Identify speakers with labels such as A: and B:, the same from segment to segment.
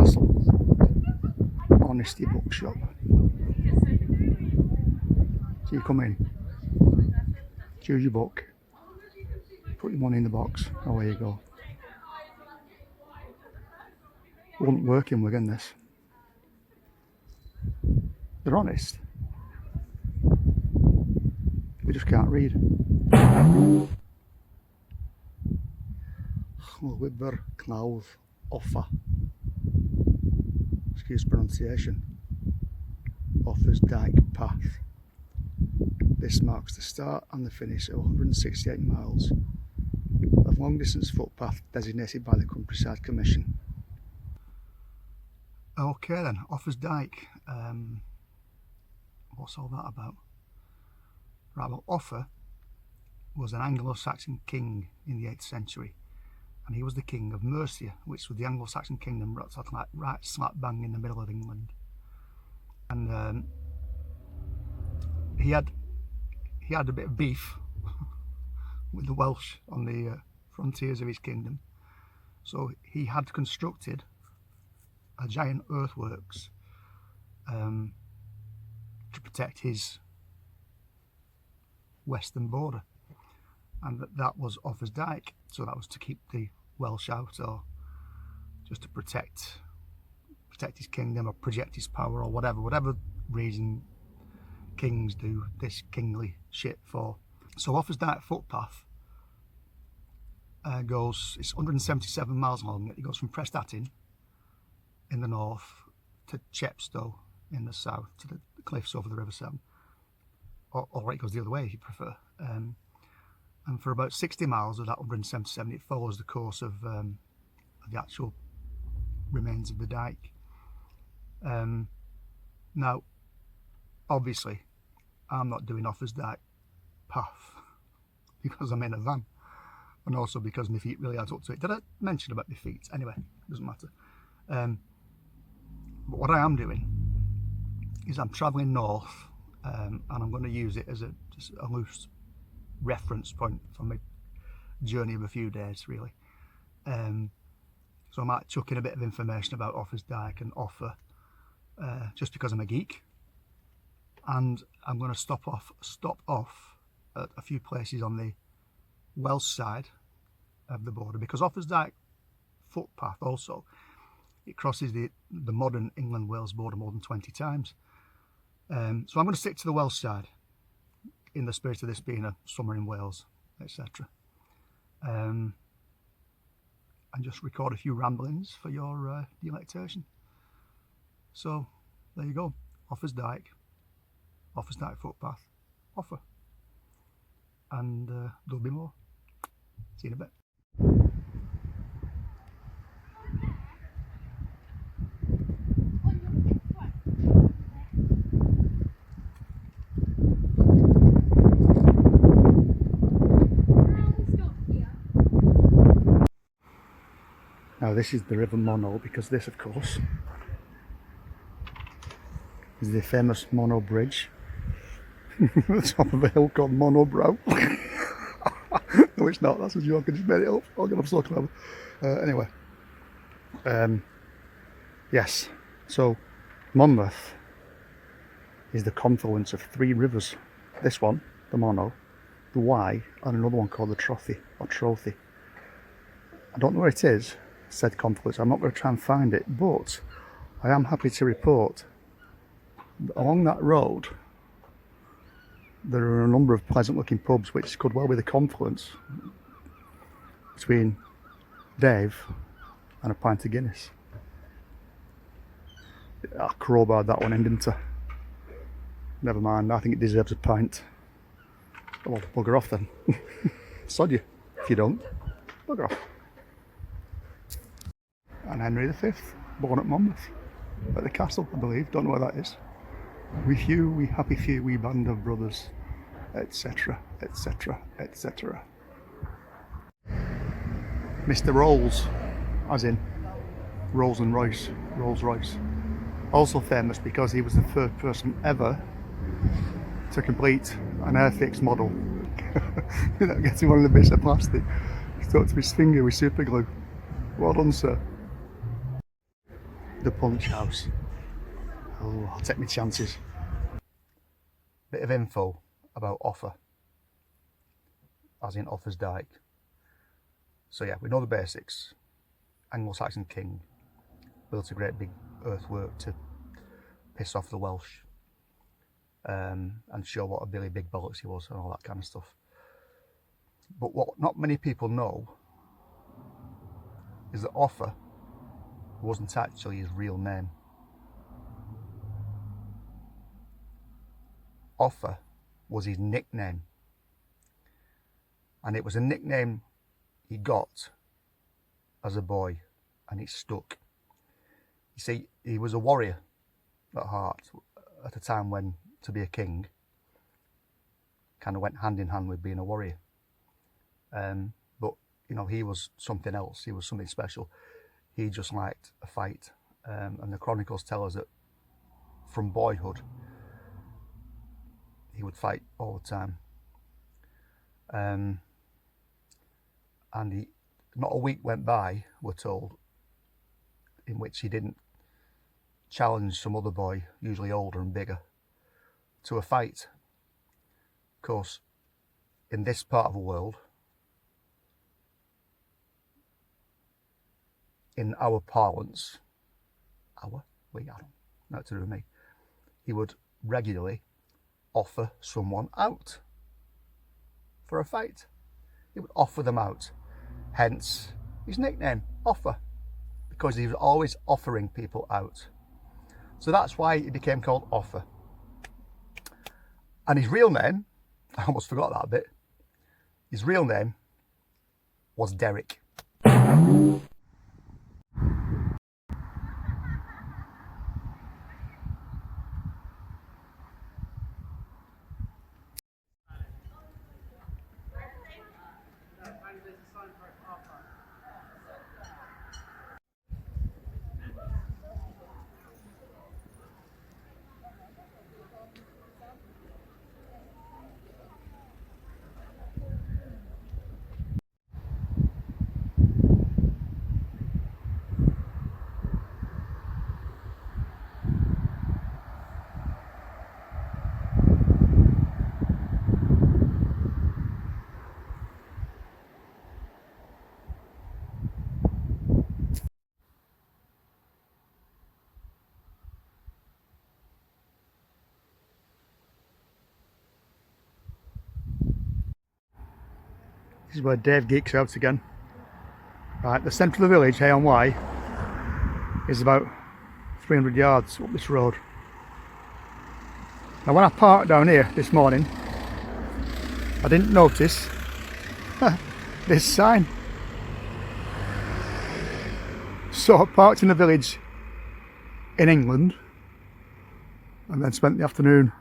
A: Castle. Honesty bookshop. So you come in, choose your book, put your money in the box, away you go. Wouldn't work in Wigan, this. They're honest. We just can't read. Wibber Knauth Offa. Excuse pronunciation. Offa's Dyke path. This marks the start and the finish of 168 miles of long distance footpath designated by the Countryside Commission. Okay then, Offa's Dyke. What's all that about? Right, well, Offa was an Anglo-Saxon king in the 8th century, and he was the king of Mercia, which was the Anglo-Saxon kingdom right slap bang in the middle of England. And he had a bit of beef with the Welsh on the frontiers of his kingdom, so he had constructed a giant earthworks to protect his western border, and that was Offa's Dyke. So that was to keep the Welsh out, or just to protect his kingdom, or project his power, or whatever reason kings do this kingly shit for. So Offa's Dyke footpath it's 177 miles long. It goes from Prestatyn in the north to Chepstow in the south, to the cliffs over the River Severn, or it goes the other way if you prefer. And for about 60 miles of that 177, it follows the course of the actual remains of the dyke. Now, obviously, I'm not doing Offa's Dyke path because I'm in a van, and also because my feet really adds up to it. Did I mention about my feet? Anyway, doesn't matter. But what I am doing is I'm travelling north, and I'm going to use it as just a loose reference point for my journey of a few days, really. So I might chuck in a bit of information about Offa's Dyke and Offa, just because I'm a geek. And I'm going to stop off at a few places on the Welsh side of the border, because Offa's Dyke footpath also, it crosses the modern England-Wales border more than 20 times. So I'm going to stick to the Welsh side, in the spirit of this being a summer in Wales, etc. And just record a few ramblings for your delectation. So there you go, Offa's Dyke footpath, Offa. And there'll be more. See you in a bit. Now this is the River Mono, because this, of course, is the famous Mono Bridge at the top of a hill called Mono Brow. No, it's not, that's a joke, I just made it up. Oh God, I'm so clever. Anyway, yes, so Monmouth is the confluence of 3 rivers. This one, the Mono, the Wye, and another one called the Trothy, or Trothy. I don't know where it is, said confluence. I'm not going to try and find it, but I am happy to report that along that road there are a number of pleasant looking pubs which could well be the confluence between Dave and a pint of Guinness. I crowbarred that one in, didn't I? Never mind, I think it deserves a pint. Well, bugger off then. Sod you if you don't. Bugger off. And Henry V, born at Monmouth, at the castle, I believe. Don't know where that is. We few, we happy few, we band of brothers, etc., etc., etc. Mr. Rolls, as in Rolls and Royce, Rolls Royce. Also famous because he was the first person ever to complete an Airfix model. Getting one of the bits of plastic stuck to his finger with super glue. Well done, sir. the punch house. Oh, I'll take my chances. Bit of info about Offa, as in Offa's Dyke. So yeah, we know the basics. Anglo-Saxon king built a great big earthwork to piss off the Welsh, and show what a Billy Big Bollocks he was and all that kind of stuff. But what not many people know is that Offa wasn't actually his real name. Offa was his nickname, and it was a nickname he got as a boy, and it stuck. You see, he was a warrior at heart at a time when to be a king kind of went hand in hand with being a warrior. But you know, he was something else. He was something special. He just liked a fight, and the chronicles tell us that from boyhood he would fight all the time. And not a week went by, we're told, in which he didn't challenge some other boy, usually older and bigger, to a fight. Of course, in this part of the world, in our parlance, not to do with me, he would regularly offer someone out for a fight. He would offer them out, hence his nickname, Offa, because he was always offering people out. So that's why he became called Offa. And his real name, I almost forgot that bit, his real name was Derek. This is where Dave geeks out again. Right, the centre of the village, Hay-on-Wye, is about 300 yards up this road. Now when I parked down here this morning, I didn't notice this sign. So I parked in the village in England and then spent the afternoon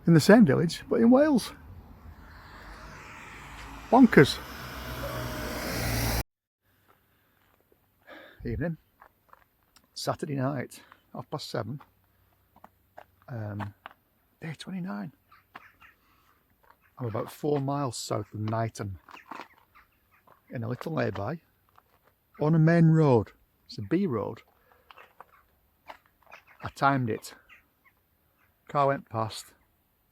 A: in the same village but in Wales. Bonkers. Evening, Saturday night, 7:30, day 29. I'm about 4 miles south of Knighton, in a little lay-by, on a main road. It's a B road. I timed it. Car went past,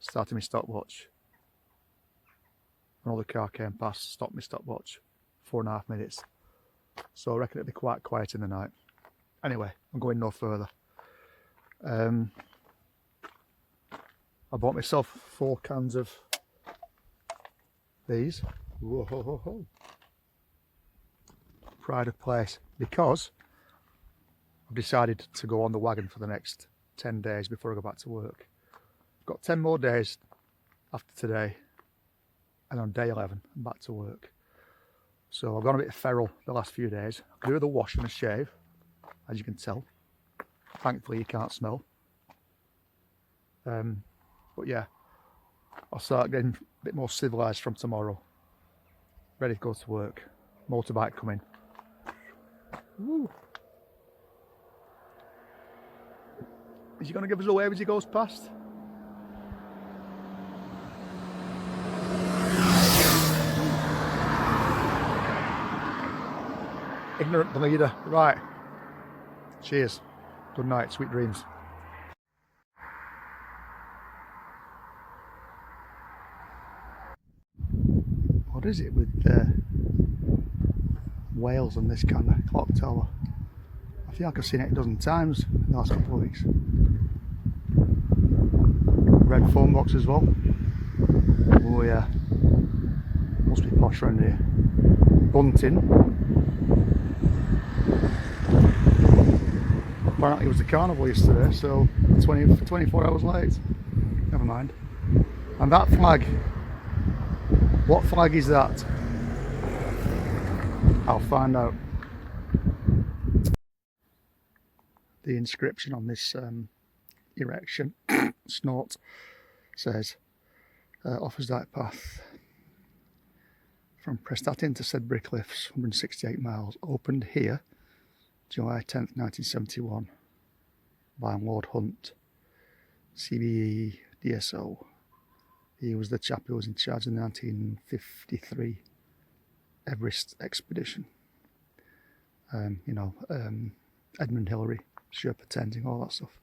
A: started my stopwatch. Another car came past, stopped my stopwatch, 4.5 minutes. So I reckon it'll be quite quiet in the night. Anyway, I'm going no further. I bought myself 4 cans of these. Whoa. Pride of place, because I've decided to go on the wagon for the next 10 days before I go back to work. I've got 10 more days after today, and on day 11 I'm back to work. So I've gone a bit feral the last few days. I do the wash and a shave, as you can tell. Thankfully you can't smell. But yeah, I'll start getting a bit more civilised from tomorrow. Ready to go to work. Motorbike coming. Woo. Is he going to give us a wave as he goes past? Ignorant leader. Right. Cheers. Good night, sweet dreams. What is it with whales and this kind of clock tower? I feel like I've seen it a dozen times in the last couple of weeks. Red phone box as well. Oh yeah, must be posh around here. Bunting. Apparently it was the carnival yesterday, so 24 hours late. Never mind. And that flag, what flag is that? I'll find out. The inscription on this erection, snort, says Offa's Dyke path from Prestatyn to Sedbury Cliffs, 168 miles, opened here July 10th 1971 by Lord Hunt, CBE DSO. He was the chap who was in charge of the 1953 Everest expedition. Edmund Hillary, Sherpa Tenzing, all that stuff.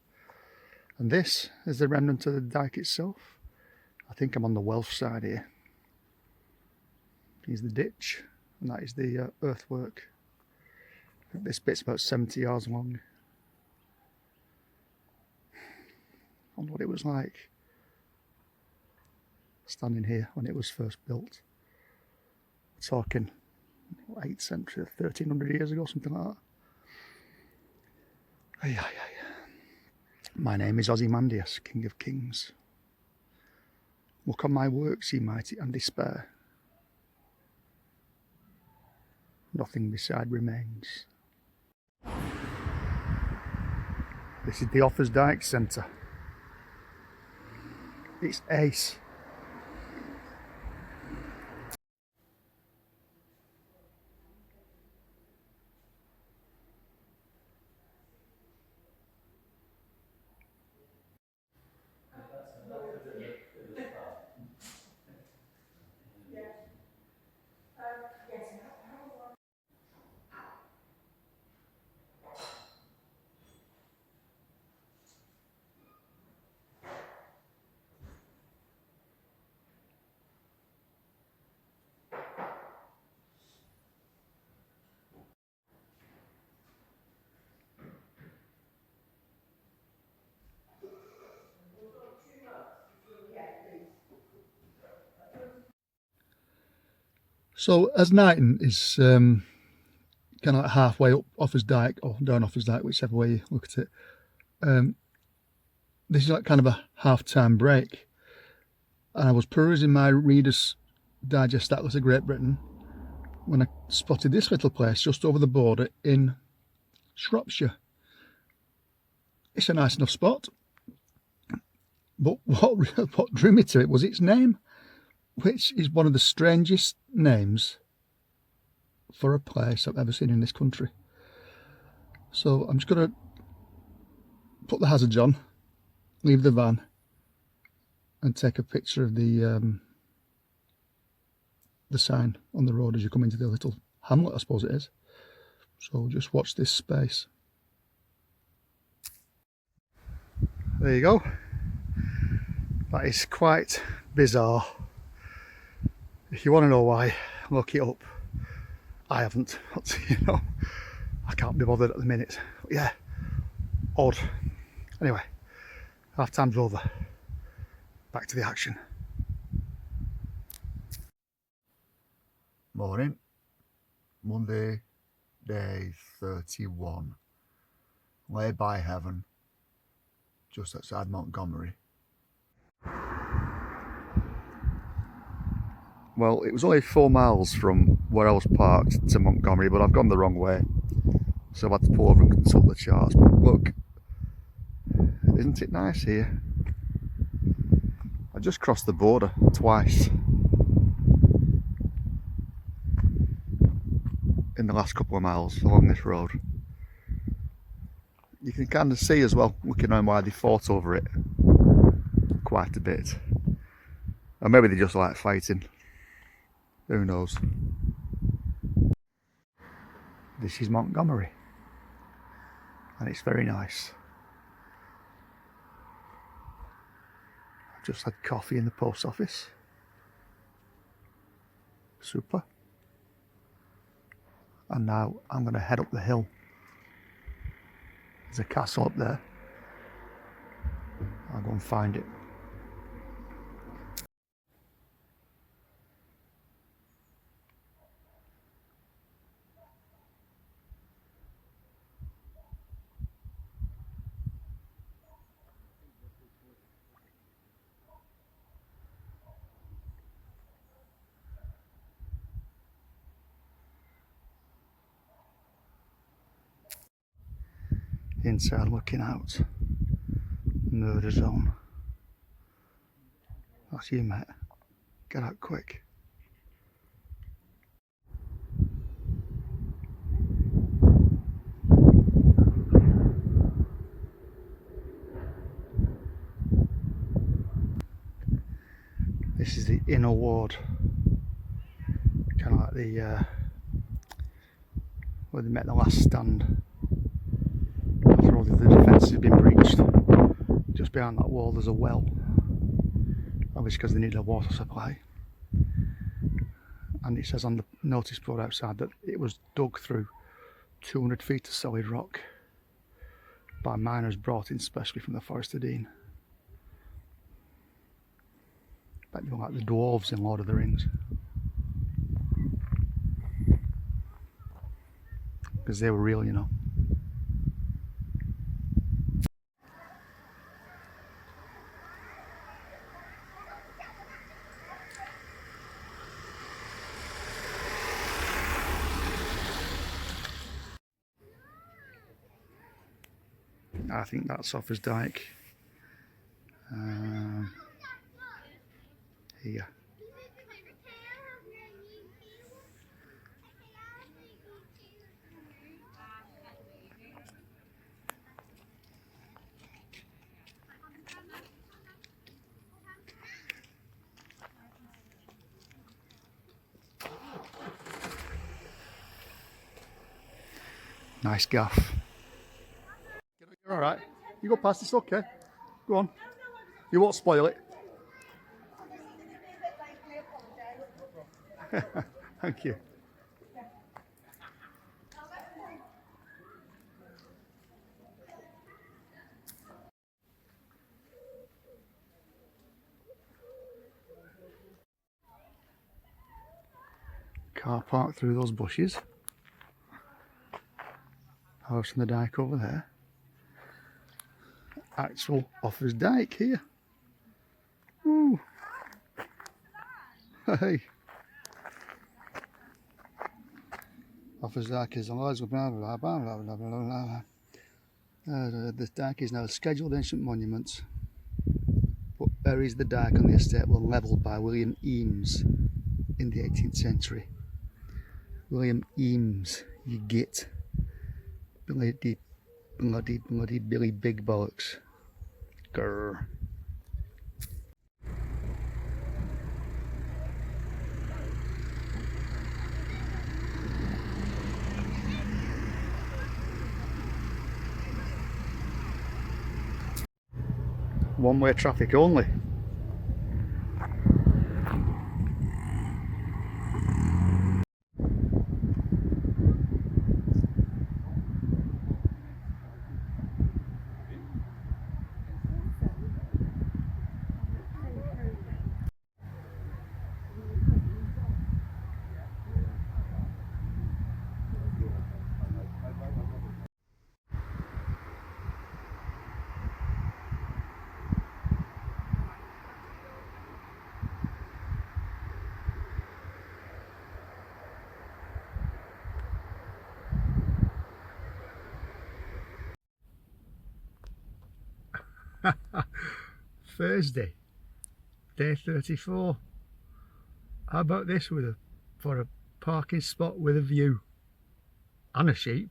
A: And this is the remnant of the dyke itself. I think I'm on the Welsh side here. Here's the ditch, and that is the earthwork. I think this bit's about 70 yards long. I wonder what it was like standing here when it was first built. Talking 8th century, 1300 years ago, something like that. My name is Ozymandias, King of Kings. Look on my works, ye mighty, and despair. Nothing beside remains. This is the Offa's Dyke Centre. It's ace. So as Knighton is kind of like halfway up Offa's Dyke or down Offa's Dyke, whichever way you look at it, this is like kind of a half-time break, and I was perusing my Reader's Digest Atlas of Great Britain when I spotted this little place just over the border in Shropshire. It's a nice enough spot, but what drew me to it was its name, which is one of the strangest names for a place I've ever seen in this country. So I'm just going to put the hazards on, leave the van, and take a picture of the sign on the road as you come into the little hamlet, I suppose it is. So just watch this space. There you go. That is quite bizarre. If you want to know why, look it up. I haven't, I can't be bothered at the minute. But yeah, odd. Anyway, half time's over. Back to the action. Morning. Monday, day 31. Lay by heaven, just outside Montgomery. Well, it was only 4 miles from where I was parked to Montgomery, but I've gone the wrong way, so I've had to pull over and consult the charts. But look, isn't it nice here? I just crossed the border twice in the last couple of miles along this road. You can kind of see as well, looking around, why they fought over it quite a bit. Or maybe they just like fighting. Who knows? This is Montgomery, and it's very nice. Just had coffee in the post office. Super. And now I'm going to head up the hill. There's a castle up there. I'll go and find it. Inside looking out, murder zone. That's you, mate. Get out quick. This is the inner ward, kind of like the where they met the last stand. After all the defences have been breached, just behind that wall there's a well, obviously because they need a water supply. And it says on the notice board outside that it was dug through 200 feet of solid rock by miners brought in specially from the Prestatyn. Like the dwarves in Lord of the Rings, because they were real, you know. I think that's Offa's Dyke. Here. Nice gaff. You're alright. You go past, it's okay. Go on. You won't spoil it. Thank you. Car park through those bushes. House on the Dyke over there. Actual Offa's Dyke here. Ooh. Hey. Offa's Dyke is alive. Blah blah blah blah blah blah blah. The Dyke is now a scheduled ancient monument, but buries the Dyke on the estate were levelled by William Eames in the 18th century. William Eames, you git. Bloody Billy Big Bollocks. Grr. One-way traffic only. Thursday, day 34. How about this for a parking spot with a view and a sheep?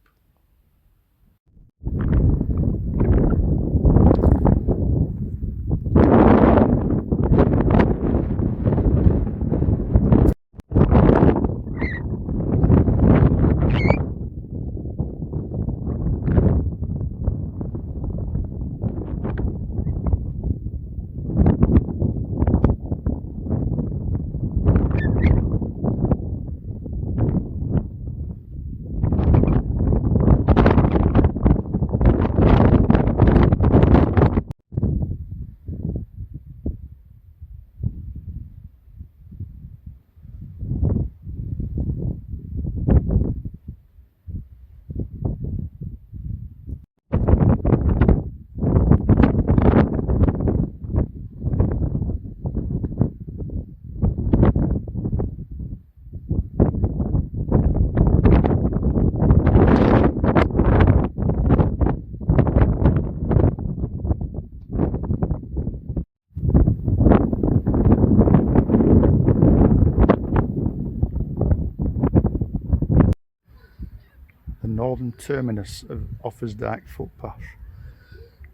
A: northern terminus of Offa's Dyke footpath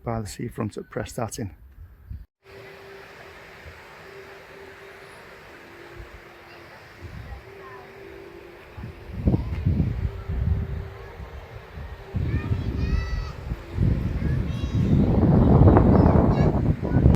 A: by the seafront at Prestatyn.